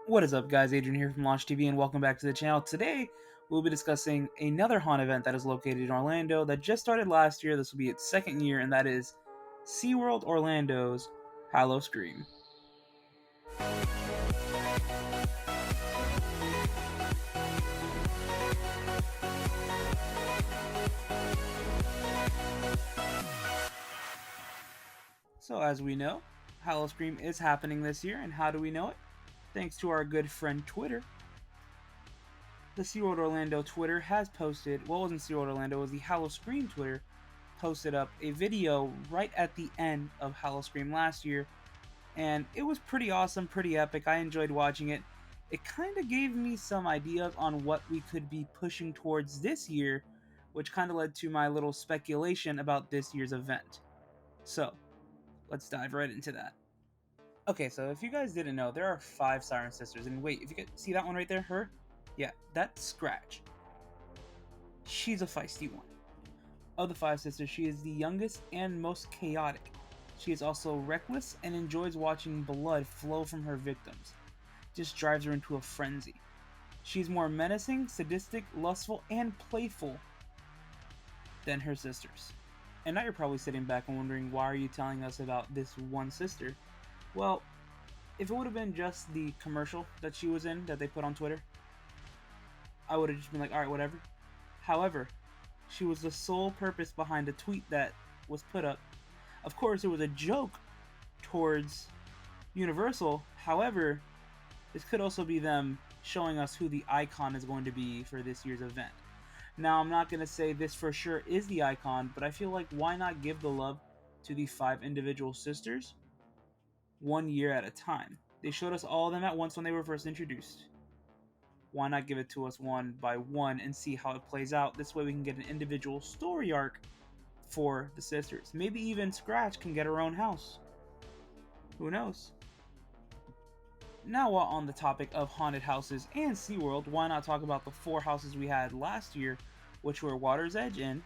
What is up, guys? Adrian here from Launch TV, and welcome back to the channel. Today, we'll be discussing another haunt event that is located in Orlando that just started last year. This will be its second year, and that is SeaWorld Orlando's Howl-O-Scream. So, as we know, Howl-O-Scream is happening this year, and how do we know it? Thanks to our good friend Twitter. The SeaWorld Orlando Twitter has posted, well, it wasn't SeaWorld Orlando, it was the Howl-O-Scream Twitter, posted up a video right at the end of Howl-O-Scream last year, and it was pretty awesome, pretty epic. I enjoyed watching it. It kind of gave me some ideas on what we could be pushing towards this year, which kind of led to my little speculation about this year's event. So, let's dive right into that. Okay, so if you guys didn't know, there are 5 Siren Sisters, and wait, if you could see that one right there, her? Yeah, that's Scratch. She's a feisty one. Of the 5 sisters, she is the youngest and most chaotic. She is also reckless and enjoys watching blood flow from her victims. Just drives her into a frenzy. She's more menacing, sadistic, lustful, and playful than her sisters. And now you're probably sitting back and wondering, why are you telling us about this one sister? Well, if it would have been just the commercial that she was in that they put on Twitter, I would have just been like, alright, whatever. However, she was the sole purpose behind a tweet that was put up. Of course, it was a joke towards Universal. However, this could also be them showing us who the icon is going to be for this year's event. Now, I'm not going to say this for sure is the icon, but I feel like why not give the love to the 5 individual sisters one year at a time? They showed us all of them at once when they were first introduced. Why not give it to us one by one and see how it plays out? This way we can get an individual story arc for the sisters. Maybe even Scratch can get her own house. Who knows? Now, while on the topic of haunted houses and SeaWorld, why not talk about the 4 houses we had last year, which were Water's Edge Inn,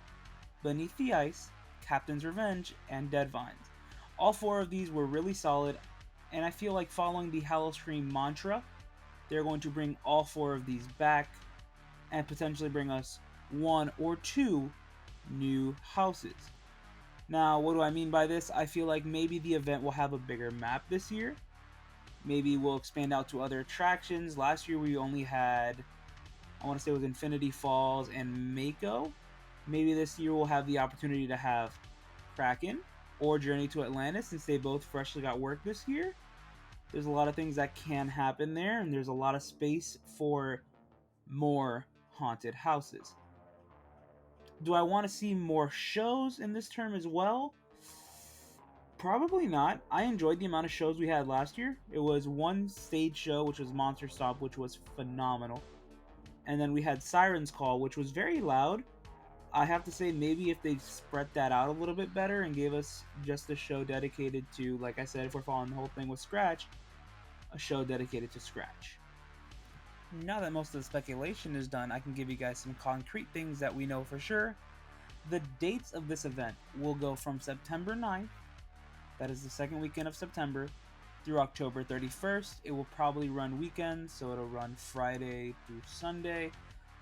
Beneath the Ice, Captain's Revenge, and Dead Vines. All 4 of these were really solid, and I feel like following the Howl-O-Scream mantra, they're going to bring all 4 of these back and potentially bring us 1 or 2 new houses. Now, what do I mean by this? I feel like maybe the event will have a bigger map this year. Maybe we'll expand out to other attractions. Last year we only had, I want to say it was Infinity Falls and Mako. Maybe this year we'll have the opportunity to have Kraken or Journey to Atlantis, since they both freshly got work this year. There's a lot of things that can happen there, and there's a lot of space for more haunted houses. Do I want to see more shows in this term as well? Probably not. I enjoyed the amount of shows we had last year. It was one stage show, which was Monster Stop, which was phenomenal. And then we had Siren's Call, which was very loud. I have to say, maybe if they spread that out a little bit better and gave us just a show dedicated to, like I said, if we're following the whole thing with Scratch, a show dedicated to Scratch. Now that most of the speculation is done, I can give you guys some concrete things that we know for sure. The dates of this event will go from September 9th, that is the second weekend of September, through October 31st. It will probably run weekends, so it'll run Friday through Sunday.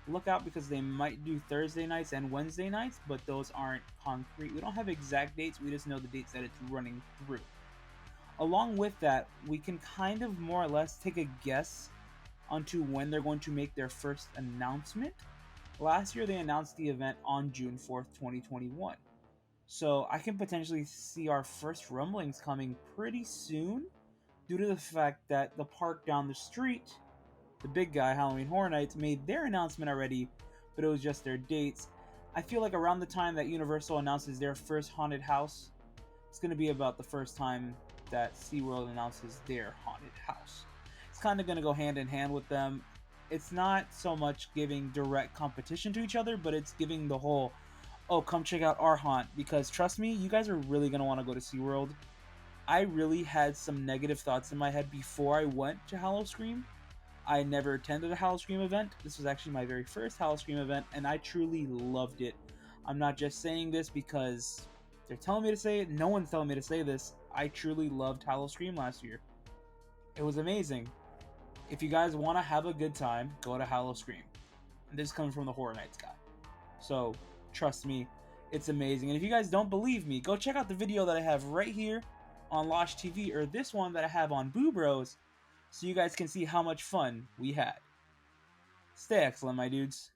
Look out, because they might do Thursday nights and Wednesday nights, but those aren't concrete. We don't have exact dates, we just know the dates that it's running through. Along with that, we can kind of more or less take a guess onto when they're going to make their first announcement. Last year they announced the event on June 4th, 2021. So I can potentially see our first rumblings coming pretty soon, due to the fact that the park down the street, the big guy, Halloween Horror Nights, made their announcement already, but it was just their dates. I feel like around the time that Universal announces their first haunted house, it's going to be about the first time that SeaWorld announces their haunted house. It's kind of going to go hand in hand with them. It's not so much giving direct competition to each other, but it's giving the whole, oh, come check out our haunt, because trust me, you guys are really going to want to go to SeaWorld. I really had some negative thoughts in my head before I went to Howl-O-Scream. I never attended a Howl-O-Scream event. This was actually my very first Howl-O-Scream event, and I truly loved it. I'm not just saying this because they're telling me to say it. No one's telling me to say this. I truly loved Howl-O-Scream last year. It was amazing. if you guys want to have a good time, go to Howl-O-Scream. And this comes from the Horror Nights guy. So, trust me, it's amazing. And if you guys don't believe me, go check out the video that I have right here on Losh TV, or this one that I have on Boo Bros, so you guys can see how much fun we had. Stay excellent, my dudes.